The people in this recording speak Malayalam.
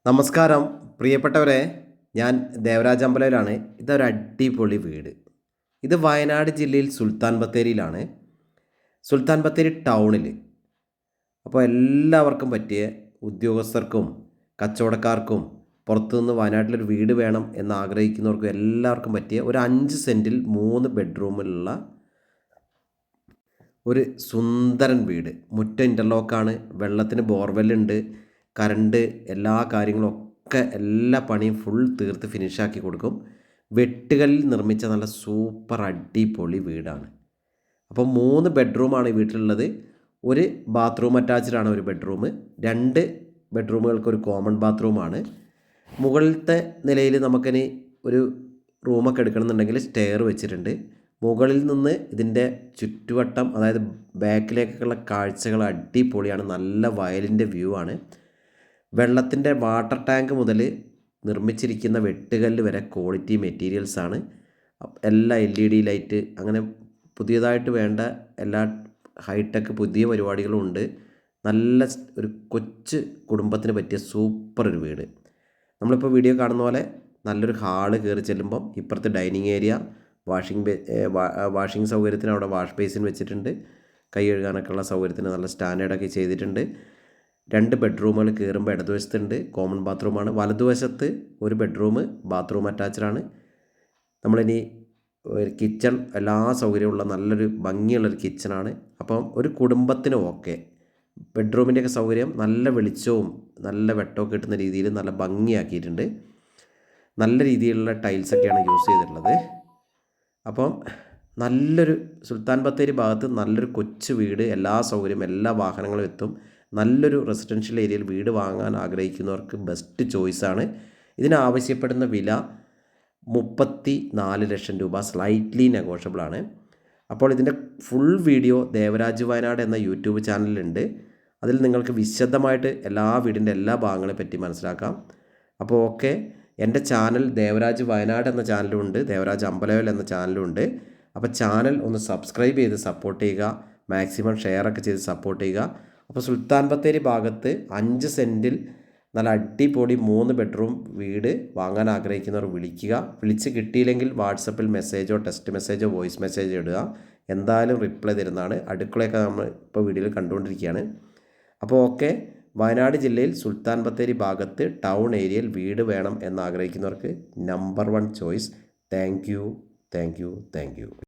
നമസ്കാരം പ്രിയപ്പെട്ടവരെ, ഞാൻ ദേവരാജ് അമ്പലയിലാണ്. ഇതൊരു അടിപൊളി വീട്. ഇത് വയനാട് ജില്ലയിൽ സുൽത്താൻ ബത്തേരിയിലാണ്, സുൽത്താൻ ബത്തേരി ടൗണിൽ. അപ്പോൾ എല്ലാവർക്കും പറ്റിയ ഉദ്യോഗസ്ഥർക്കും കച്ചവടക്കാർക്കും പുറത്തുനിന്ന് വയനാട്ടിലൊരു വീട് വേണം എന്ന് ആഗ്രഹിക്കുന്നവർക്കും എല്ലാവർക്കും പറ്റിയ ഒരു 5 സെൻറ്റിൽ 3 ബെഡ്റൂമിലുള്ള ഒരു സുന്ദരൻ വീട്. മുറ്റം ഇൻ്റർലോക്കാണ്, വെള്ളത്തിന് ബോർവെല്ലുണ്ട്, കറണ്ട്, എല്ലാ കാര്യങ്ങളും എല്ലാ പണിയും ഫുൾ തീർത്ത് ഫിനിഷാക്കി കൊടുക്കും. വെട്ടുകല്ലിൽ നിർമ്മിച്ച നല്ല സൂപ്പർ അടിപൊളി വീടാണ്. അപ്പോൾ 3 ബെഡ്റൂമാണ് ഈ വീട്ടിലുള്ളത്. ഒരു ബാത്റൂം അറ്റാച്ച്ഡാണ് ഒരു ബെഡ്റൂം. 2 ബെഡ്റൂമുകൾക്കൊരു കോമൺ ബാത്റൂമാണ്. മുകളിലത്തെ നിലയിൽ നമുക്കിനി ഒരു റൂമൊക്കെ എടുക്കണമെന്നുണ്ടെങ്കിൽ സ്റ്റെയർ വെച്ചിട്ടുണ്ട്. മുകളിൽ നിന്ന് ഇതിൻ്റെ ചുറ്റുവട്ടം, അതായത് ബാക്കിലേക്കുള്ള കാഴ്ചകൾ അടിപൊളിയാണ്. നല്ല വയലിൻ്റെ വ്യൂ ആണ്. വെള്ളത്തിൻ്റെ വാട്ടർ ടാങ്ക് മുതൽ നിർമ്മിച്ചിരിക്കുന്ന വെട്ടുകല്ല് വരെ ക്വാളിറ്റി മെറ്റീരിയൽസാണ്. എല്ലാ LED ലൈറ്റ്, അങ്ങനെ പുതിയതായിട്ട് വേണ്ട എല്ലാ ഹൈടെക് പുതിയ പരിപാടികളും ഉണ്ട്. നല്ല ഒരു കൊച്ചു കുടുംബത്തിന് പറ്റിയ സൂപ്പർ ഒരു വീട്. നമ്മളിപ്പോൾ വീഡിയോ കാണുന്ന പോലെ നല്ലൊരു ഹാള് കയറി ചെല്ലുമ്പം ഇപ്പുറത്ത് ഡൈനിങ് ഏരിയ, വാഷിംഗ് സൗകര്യത്തിന് അവിടെ വാഷ് ബേസിൻ വെച്ചിട്ടുണ്ട്. കൈ കഴുകാനൊക്കെ ഉള്ള സൗകര്യത്തിന് നല്ല സ്റ്റാൻഡേർഡൊക്കെ ചെയ്തിട്ടുണ്ട്. 2 ബെഡ്റൂമുകൾ കയറുമ്പോൾ ഇടതുവശത്തുണ്ട്, കോമൺ ബാത്റൂമാണ്. വലതുവശത്ത് ഒരു ബെഡ്റൂം, ബാത്റൂം അറ്റാച്ച്ഡാണ്. നമ്മളിനി ഒരു കിച്ചൺ, എല്ലാ സൗകര്യമുള്ള നല്ലൊരു ഭംഗിയുള്ളൊരു കിച്ചണാണ്. അപ്പം ഒരു കുടുംബത്തിന് ഓക്കെ. ബെഡ്റൂമിൻ്റെയൊക്കെ സൗകര്യം നല്ല വെളിച്ചവും നല്ല വെട്ടമൊക്കെ കിട്ടുന്ന രീതിയിൽ നല്ല ഭംഗിയാക്കിയിട്ടുണ്ട്. നല്ല രീതിയിലുള്ള ടൈൽസൊക്കെയാണ് യൂസ് ചെയ്തിട്ടുള്ളത്. അപ്പം നല്ലൊരു സുൽത്താൻ ബത്തേരി ഭാഗത്ത് നല്ലൊരു കൊച്ചു വീട്, എല്ലാ സൗകര്യം, എല്ലാ വാഹനങ്ങളും എത്തും. നല്ലൊരു റെസിഡൻഷ്യൽ ഏരിയയിൽ വീട് വാങ്ങാൻ ആഗ്രഹിക്കുന്നവർക്ക് ബെസ്റ്റ് ചോയ്സാണ്. ഇതിനാവശ്യപ്പെടുന്ന വില 34 ലക്ഷം രൂപ, സ്ലൈറ്റ്ലി നെഗോഷ്യബിളാണ്. അപ്പോൾ ഇതിൻ്റെ ഫുൾ വീഡിയോ ദേവരാജ് വയനാട് എന്ന യൂട്യൂബ് ചാനലിലുണ്ട്. അതിൽ നിങ്ങൾക്ക് വിശദമായിട്ട് എല്ലാ വീടിൻ്റെ എല്ലാ ഭാഗങ്ങളെ പറ്റി മനസ്സിലാക്കാം. അപ്പോൾ ഓക്കെ, എൻ്റെ ചാനൽ ദേവരാജ് വയനാട് എന്ന ചാനലുമുണ്ട്, ദേവരാജ് അമ്പലവയൽ എന്ന ചാനലുമുണ്ട്. അപ്പോൾ ചാനൽ ഒന്ന് സബ്സ്ക്രൈബ് ചെയ്ത് സപ്പോർട്ട് ചെയ്യുക, മാക്സിമം ഷെയറൊക്കെ ചെയ്ത് സപ്പോർട്ട് ചെയ്യുക. അപ്പോൾ സുൽത്താൻ ബത്തേരി ഭാഗത്ത് 5 സെൻറ്റിൽ നല്ല അടിപൊളി 3 ബെഡ്റൂം വീട് വാങ്ങാൻ ആഗ്രഹിക്കുന്നവർ വിളിക്കുക. വിളിച്ച് കിട്ടിയില്ലെങ്കിൽ വാട്സപ്പിൽ മെസ്സേജോ ടെക്സ്റ്റ് മെസ്സേജോ വോയിസ് മെസ്സേജോ ഇടുക. എന്തായാലും റിപ്ലൈ തരുന്നതാണ്. അടുക്കളയൊക്കെ നമ്മൾ ഇപ്പോൾ വീഡിയോയിൽ കണ്ടുകൊണ്ടിരിക്കുകയാണ്. അപ്പോൾ ഓക്കെ, വയനാട് ജില്ലയിൽ സുൽത്താൻ ബത്തേരി ഭാഗത്ത് ടൗൺ ഏരിയയിൽ വീട് വേണം എന്നാഗ്രഹിക്കുന്നവർക്ക് നമ്പർ 1 ചോയ്സ്. Thank you.